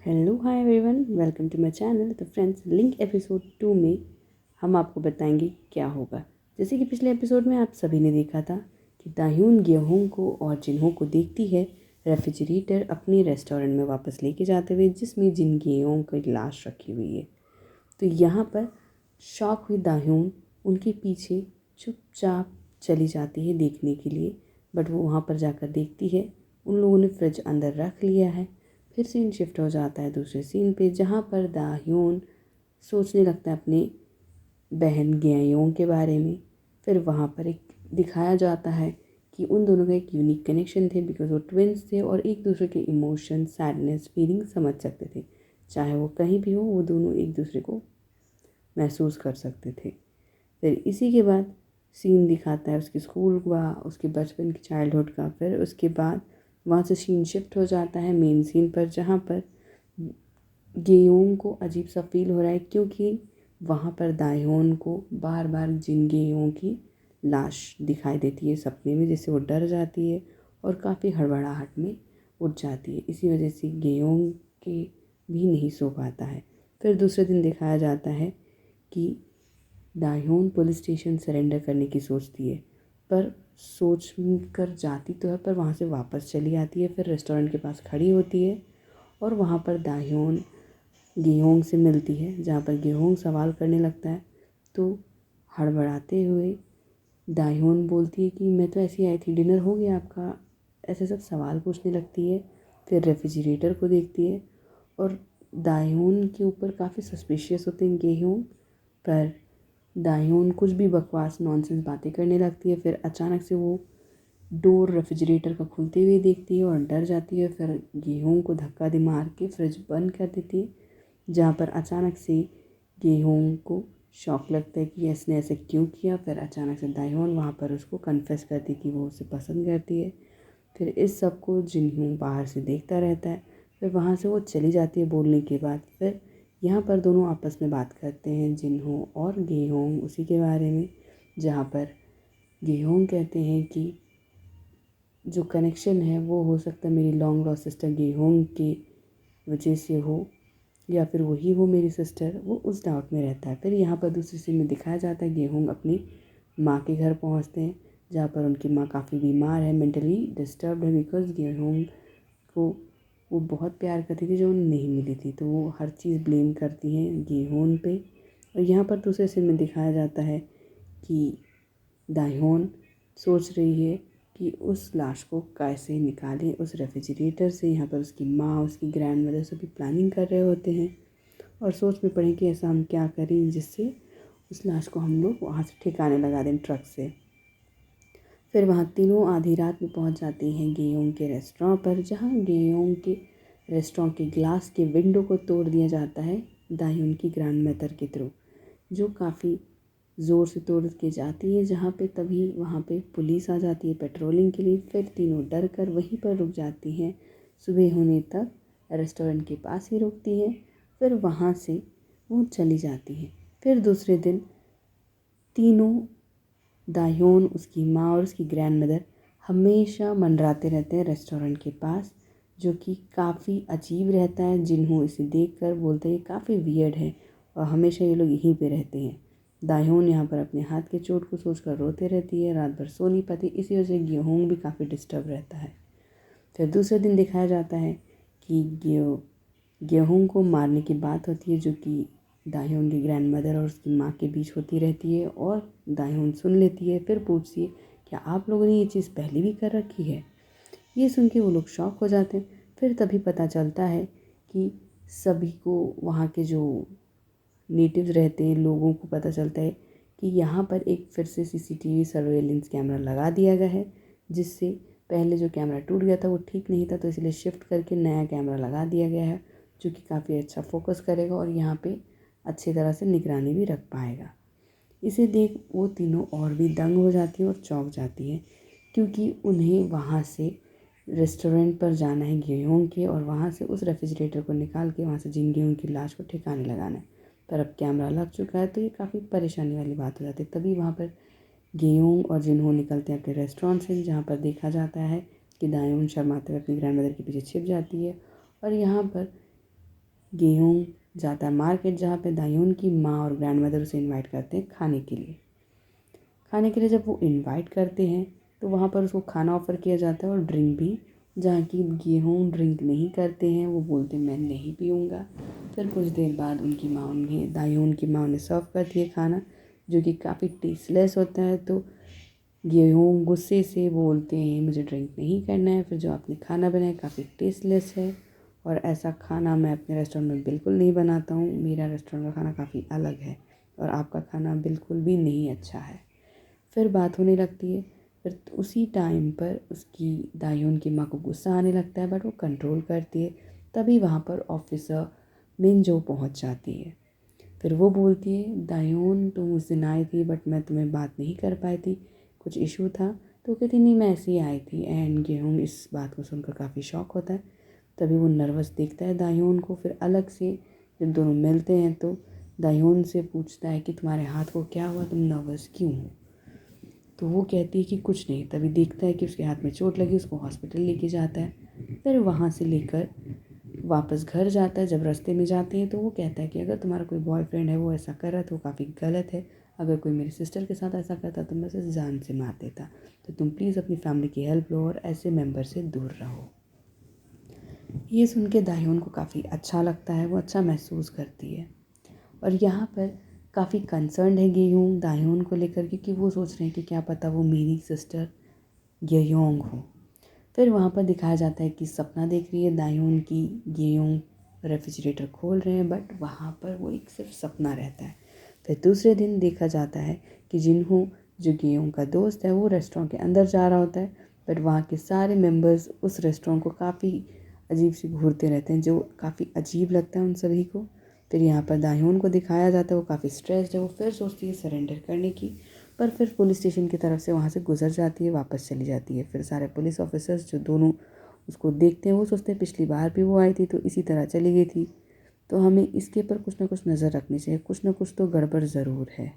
Hello hi everyone, welcome to my channel. तो friends, link episode 2 में हम आपको बताएंगे क्या होगा। जैसे कि पिछले एपिसोड में आप सभी ने देखा था कि दाह्यून गेहूं को और जिन्हों को देखती है रेफ्रिजरेटर अपने रेस्टोरेंट में वापस लेके जाते हुए, जिसमें जिन गेहूं की लाश रखी हुई है। तो यहाँ पर शॉक हुई दाह्यून उनके पीछे चुपचाप चली जाती है देखने के लिए। बट वो वहाँ पर जाकर देखती है उन लोगों ने फ्रिज अंदर रख लिया है। फिर सीन शिफ्ट हो जाता है दूसरे सीन पे, जहाँ पर दाह्यून सोचने लगता है अपनी बहन गेयोंग के बारे में। फिर वहाँ पर एक दिखाया जाता है कि उन दोनों का एक यूनिक कनेक्शन थे, बिकॉज वो ट्विन्स थे और एक दूसरे के इमोशन, सैडनेस, फीलिंग समझ सकते थे। चाहे वो कहीं भी हो, वो दोनों एक दूसरे को महसूस कर सकते थे। फिर इसी के बाद सीन दिखाता है उसके स्कूल का, उसके बचपन की चाइल्डहुड का। फिर उसके बाद वहाँ से सीन शिफ्ट हो जाता है मेन सीन पर, जहाँ पर गेयोंग को अजीब सा फील हो रहा है, क्योंकि वहाँ पर दाह्योन को बार बार जिन गेयों की लाश दिखाई देती है सपने में, जिससे वो डर जाती है और काफ़ी हड़बड़ाहट में उठ जाती है। इसी वजह से गेयोंग के भी नहीं सो पाता है। फिर दूसरे दिन दिखाया जाता है कि दाह्योन पुलिस स्टेशन सरेंडर करने की सोचती है, पर सोच कर जाती तो है, पर वहाँ से वापस चली आती है। फिर रेस्टोरेंट के पास खड़ी होती है और वहाँ पर दाह्योन गेहोंग से मिलती है, जहाँ पर गेहोंग सवाल करने लगता है। तो हड़बड़ाते हुए दाह्योन बोलती है कि मैं तो ऐसी आई थी, डिनर हो गया आपका, ऐसे सब सवाल पूछने लगती है। फिर रेफ्रिजरेटर को देखती है और दाह्योन के ऊपर काफ़ी सस्पिशियस होते हैं गेहोंग, पर दाह्योन कुछ भी बकवास नॉनसेंस बातें करने लगती है। फिर अचानक से वो डोर रेफ्रिजरेटर का खुलते हुए देखती है और डर जाती है। फिर गेहूं को धक्का दे मार के फ्रिज बंद कर देती है, जहाँ पर अचानक से गेहूं को शॉक लगता है कि इसने ऐसे क्यों किया। फिर अचानक से दाह्योन वहाँ पर उसको कन्फेस करती है कि वो उसे पसंद करती है। फिर इस सब को जिन्हों बाहर से देखता रहता है। फिर वहाँ से वो चली जाती है बोलने के बाद। फिर यहाँ पर दोनों आपस में बात करते हैं, जिन्हों और गेहोंग, उसी के बारे में, जहाँ पर गेहोंग कहते हैं कि जो कनेक्शन है वो हो सकता है मेरी लॉन्ग लॉस्ट सिस्टर गेहोंग की वजह से हो, या फिर वही हो मेरी सिस्टर। वो उस डाउट में रहता है। फिर यहाँ पर दूसरी सीन में दिखाया जाता है गेहोंग अपनी माँ के घर पहुँचते हैं, जहाँ पर उनकी माँ काफ़ी बीमार है, मेंटली डिस्टर्ब्ड है, बिकॉज गेहोंग को वो बहुत प्यार करती थी जो उन्हें नहीं मिली थी। तो वो हर चीज़ ब्लेम करती हैं गेहोंग पे। और यहाँ पर दूसरे सीन में दिखाया जाता है कि दाह्योन सोच रही है कि उस लाश को कैसे निकालें उस रेफ्रिजरेटर से। यहाँ पर उसकी माँ, उसकी ग्रैंड मदर सभी प्लानिंग कर रहे होते हैं और सोच में पड़े कि ऐसा हम क्या करें जिससे उस लाश को हम लोग वहाँ से ठिकाने लगा दें ट्रक से। फिर वहाँ तीनों आधी रात में पहुँच जाते हैं गेयोंग के रेस्टोरेंट पर, जहाँ गेयोंग के रेस्टोरेंट के ग्लास के विंडो को तोड़ दिया जाता है दाह्योन की ग्रैंड मदर के थ्रू, जो काफ़ी ज़ोर से तोड़ के जाती है। जहाँ पे तभी वहाँ पे पुलिस आ जाती है पेट्रोलिंग के लिए। फिर तीनों डर कर वहीं पर रुक जाती हैं, सुबह होने तक रेस्टोरेंट के पास ही रुकती हैं। फिर वहाँ से वो चली जाती हैं। फिर दूसरे दिन तीनों, दाह्योन, उसकी माँ और उसकी ग्रैंड मदर, हमेशा मंडराते रहते हैं रेस्टोरेंट के पास, जो कि काफ़ी अजीब रहता है। जिन्हों इसे देख कर बोलते हैं काफ़ी वियर्ड है और हमेशा ये लोग यहीं पे रहते हैं। दाह्योन यहाँ पर अपने हाथ के चोट को सोचकर रोते रहती है, रात भर सो नहीं पाती। इसी वजह से गेहूँ भी काफ़ी डिस्टर्ब रहता है। फिर दूसरे दिन दिखाया जाता है कि गेहूँ को मारने की बात होती है, जो कि दाह्योन की ग्रैंड मदर और उसकी माँ के बीच होती रहती है। और दाह्योन सुन लेती है। फिर पूछती है क्या आप लोगों ने ये चीज़ पहले भी कर रखी है। ये सुन के वो लोग शॉक हो जाते हैं। फिर तभी पता चलता है कि सभी को, वहाँ के जो नेटिव्स रहते हैं, लोगों को पता चलता है कि यहाँ पर एक फिर से सीसीटीवी सर्वेलेंस कैमरा लगा दिया गया है, जिससे पहले जो कैमरा टूट गया था वो ठीक नहीं था, तो इसलिए शिफ्ट करके नया कैमरा लगा दिया गया है, जो कि काफ़ी अच्छा फोकस करेगा और यहाँ पे अच्छी तरह से निगरानी भी रख पाएगा। इसे देख वो तीनों और भी दंग हो जाती हैं और चौंक जाती हैं, क्योंकि उन्हें वहाँ से रेस्टोरेंट पर जाना है गेहूँ के, और वहाँ से उस रेफ्रिजरेटर को निकाल के वहाँ से जिन गेहूँ की लाश को ठिकाने लगाना है। पर अब कैमरा लग चुका है, तो ये काफ़ी परेशानी वाली बात हो जाती है। तभी वहाँ पर गेहूँ और जिन्हों निकलते हैं अपने रेस्टोरेंट से, जहाँ पर देखा जाता है कि दाह्योन शर्माते हुए अपनी ग्रैंड मदर के पीछे छिप जाती है। और यहाँ पर गेहूँ जाता है मार्केट, जहाँ पे दायून की माँ और ग्रैंडमदर उसे इनवाइट करते हैं खाने के लिए। जब वो इनवाइट करते हैं तो वहाँ पर उसको खाना ऑफ़र किया जाता है और ड्रिंक भी, जहाँ की गेहूँ ड्रिंक नहीं करते हैं, वो बोलते हैं मैं नहीं पीऊँगा। फिर कुछ देर बाद दायून की माँ उन्हें सर्व करती है खाना, जो कि काफ़ी टेस्टलेस होता है। तो गेहूँ गुस्से से बोलते हैं मुझे ड्रिंक नहीं करना है, फिर जो आपने खाना बनाया काफ़ी टेस्टलेस है और ऐसा खाना मैं अपने रेस्टोरेंट में बिल्कुल नहीं बनाता हूँ, मेरा रेस्टोरेंट का खाना काफ़ी अलग है और आपका खाना बिल्कुल भी नहीं अच्छा है। फिर बात होने लगती है। फिर उसी टाइम पर उसकी दायून की माँ को गुस्सा आने लगता है, बट वो कंट्रोल करती है। तभी वहाँ पर ऑफिसर मिनजो पहुँच जाती है। फिर वो बोलती है दायून तुम उस दिन आई थी बट मैं तुम्हें बात नहीं कर पाई थी, कुछ इशू था। तो कहती नहीं मैं ऐसे ही आई थी। एंड गेहूँ इस बात को सुनकर काफ़ी शॉक होता है। तभी वो नर्वस देखता है दायून को। फिर अलग से जब दोनों मिलते हैं तो दायून से पूछता है कि तुम्हारे हाथ को क्या हुआ, तुम नर्वस क्यों हो। तो वो कहती है कि कुछ नहीं। तभी देखता है कि उसके हाथ में चोट लगी, उसको हॉस्पिटल लेके जाता है। फिर वहाँ से लेकर वापस घर जाता है। जब रास्ते में जाते हैं तो वो कहता है कि अगर तुम्हारा कोई बॉयफ्रेंड है वो ऐसा कर रहा है तो वो काफ़ी गलत है। अगर कोई मेरी सिस्टर के साथ ऐसा करता तो मैं उसे जान से मार देता। तो तुम प्लीज़ अपनी फैमिली की हेल्प लो और ऐसे मेंबर से दूर रहो। ये सुन के दायून को काफ़ी अच्छा लगता है, वो अच्छा महसूस करती है। और यहाँ पर काफ़ी कंसर्न है गेहूँ दायून को लेकर, क्योंकि वो सोच रहे हैं कि क्या पता वो मेरी सिस्टर गेयोंग हो। फिर वहाँ पर दिखाया जाता है कि सपना देख रही है दायून की गेयोंग, रेफ्रिजरेटर खोल रहे हैं, बट वहाँ पर वो एक सिर्फ सपना रहता है। फिर दूसरे दिन देखा जाता है कि जिन्हों जो गेयोंग का दोस्त है वो रेस्टोरेंट के अंदर जा रहा होता है, बट वहाँ के सारे मेंबर्स उस रेस्टोरेंट को काफ़ी अजीब सी घूरते रहते हैं, जो काफ़ी अजीब लगता है उन सभी को। फिर यहाँ पर दायून को दिखाया जाता है वो काफ़ी स्ट्रेस्ड है। वो फिर सोचती है सरेंडर करने की, पर फिर पुलिस स्टेशन की तरफ से वहाँ से गुजर जाती है, वापस चली जाती है। फिर सारे पुलिस ऑफिसर्स जो दोनों उसको देखते हैं वो सोचते हैं पिछली बार भी वो आई थी तो इसी तरह चली गई थी, तो हमें इसके ऊपर कुछ ना कुछ नज़र रखनी चाहिए, कुछ ना कुछ तो गड़बड़ ज़रूर है।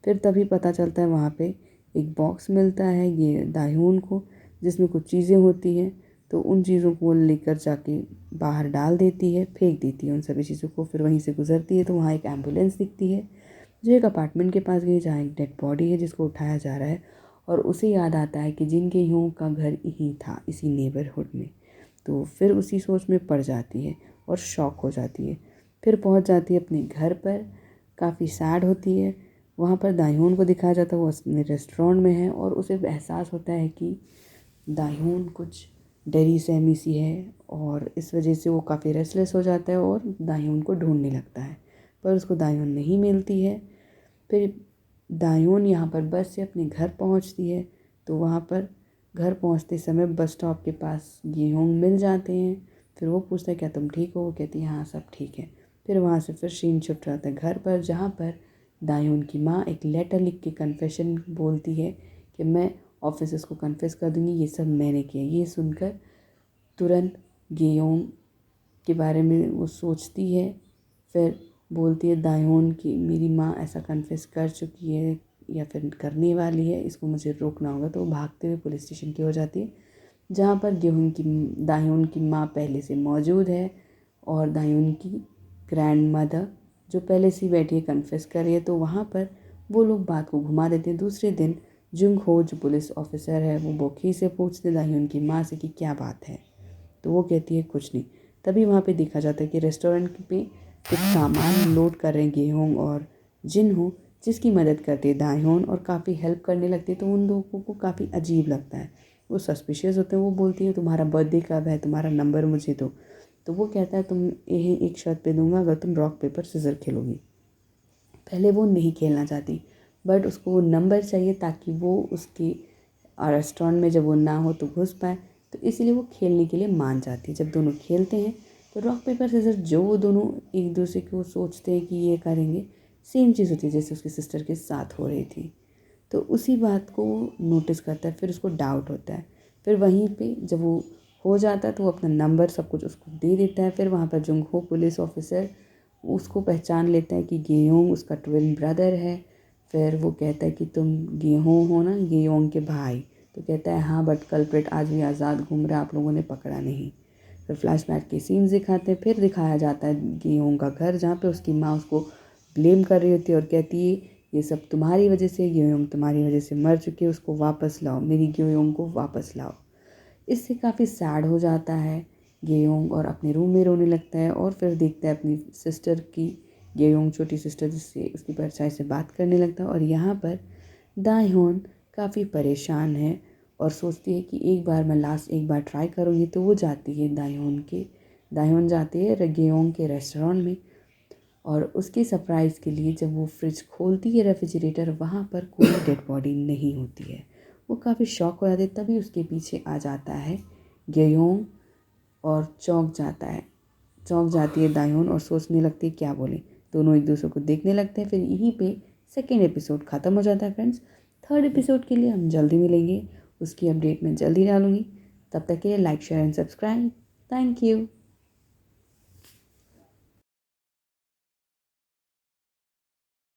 फिर तभी पता चलता है वहाँ पे एक बॉक्स मिलता है ये दायून को, जिसमें कुछ चीज़ें होती हैं। तो उन चीज़ों को लेकर जाके बाहर डाल देती है, फेंक देती है उन सभी चीज़ों को। फिर वहीं से गुजरती है तो वहाँ एक एम्बुलेंस दिखती है जो एक अपार्टमेंट के पास गई, जहाँ एक डेड बॉडी है जिसको उठाया जा रहा है। और उसे याद आता है कि जिन गेहूँ का घर यहीं था, इसी नेबरहुड में। तो फिर उसी सोच में पड़ जाती है और शॉक हो जाती है। फिर पहुंच जाती है अपने घर पर, काफ़ी सैड होती है। वहाँ पर दायून को दिखाया जाता है वो अपने रेस्टोरेंट में है और उसे एहसास होता है कि दायून कुछ डरी सहमी सी है और इस वजह से वो काफ़ी रेस्टलेस हो जाता है और दायून को ढूंढने लगता है, पर उसको दायून नहीं मिलती है। फिर दायून यहाँ पर बस से अपने घर पहुँचती है। तो वहाँ पर घर पहुँचते समय बस स्टॉप के पास गेहूँ मिल जाते हैं। फिर वो पूछता है क्या तुम ठीक हो, वो कहती है हाँ सब ठीक है। फिर वहाँ से फिर सीन शिफ्ट रहता है घर पर, जहाँ पर दायून की माँ एक लेटर लिख के कन्फेशन बोलती है कि मैं ऑफिसर्स को कन्फेस कर दूँगी ये सब मैंने किया। ये सुनकर तुरंत गेहूँ के बारे में वो सोचती है। फिर बोलती है दायून की मेरी माँ ऐसा कन्फेस कर चुकी है या फिर करने वाली है, इसको मुझे रोकना होगा। तो वो भागते हुए पुलिस स्टेशन की हो जाती है, जहाँ पर दायून की माँ पहले से मौजूद है और दायून की ग्रैंड मदर जो पहले से ही बैठी है कन्फेस कर रही है। तो वहाँ पर वो लोग बात को घुमा देते हैं। दूसरे दिन जुंग हो जो पुलिस ऑफिसर है वो बोखी से पूछते दायून की माँ से कि क्या बात है, तो वो कहती है कुछ नहीं। तभी वहाँ पे देखा जाता है कि रेस्टोरेंट पे कुछ सामान लोड कर रहे हैं गेहूँ और जिन्हों, जिसकी मदद करते हैं दायून और काफ़ी हेल्प करने लगती है। तो उन लोगों को काफ़ी अजीब लगता है, वो सस्पिशियस होते हैं। वो बोलती है तुम्हारा बर्थडे कब है, तुम्हारा नंबर मुझे दो। तो वो कहता है तुम यही एक शर्त पे दूंगा अगर तुम रॉक पेपर सिजर खेलोगी। पहले वो नहीं खेलना चाहती, बट उसको वो नंबर चाहिए ताकि वो उसके रेस्टोरेंट में जब वो ना हो तो घुस पाए। तो इसीलिए वो खेलने के लिए मान जाती है। जब दोनों खेलते हैं तो रॉक पेपर सीजर जो वो दोनों एक दूसरे को सोचते हैं कि ये करेंगे, सेम चीज़ होती है जैसे उसकी सिस्टर के साथ हो रही थी। तो उसी बात को वो नोटिस करता है, फिर उसको डाउट होता है। फिर वहीं पे जब वो हो जाता है तो वो अपना नंबर सब कुछ उसको दे देता है। फिर वहाँ पर जुंगहो पुलिस ऑफिसर उसको पहचान लेता है कि गेयोंग उसका ट्विन ब्रदर है। फिर वो कहता है कि तुम गेहूँ हो ना, गेयोंग के भाई। तो कहता है हाँ, बट कल्प्रिट आज भी आज़ाद घूम रहा है, आप लोगों ने पकड़ा नहीं। फिर फ्लैशबैक के सीन्स दिखाते हैं। फिर दिखाया जाता है गेयोंग का घर, जहाँ पे उसकी माँ उसको ब्लेम कर रही होती है और कहती है ये सब तुम्हारी वजह से, गेयोंग तुम्हारी वजह से मर चुके, उसको वापस लाओ, मेरी गेयोंग को वापस लाओ। इससे काफ़ी सैड हो जाता है गेयोंग और अपने रूम में रोने लगता है। और फिर देखता है अपनी सिस्टर की, गेयोंग छोटी सिस्टर जिससे उसकी परछाई से बात करने लगता है। और यहाँ पर दाह्योन काफ़ी परेशान है और सोचती है कि एक बार ट्राई करूँगी। तो वो जाती है दाह्योन जाती है गेयोंग के रेस्टोरेंट में। और उसके सरप्राइज़ के लिए जब वो फ्रिज खोलती है, रेफ्रिजरेटर, वहाँ पर कोई डेड बॉडी नहीं होती है। वो काफ़ी शॉक हो जाती है। तभी उसके पीछे आ जाता है गेयोंग और चौंक जाती है दाह्योन और सोचने लगती है क्या बोले। दोनों एक दूसरे को देखने लगते हैं। फिर यहीं पे सेकेंड एपिसोड ख़त्म हो जाता है फ्रेंड्स। थर्ड एपिसोड के लिए हम जल्दी मिलेंगे, उसकी अपडेट मैं जल्दी डालूँगी। तब तक के लिए like, share and subscribe. Thank you.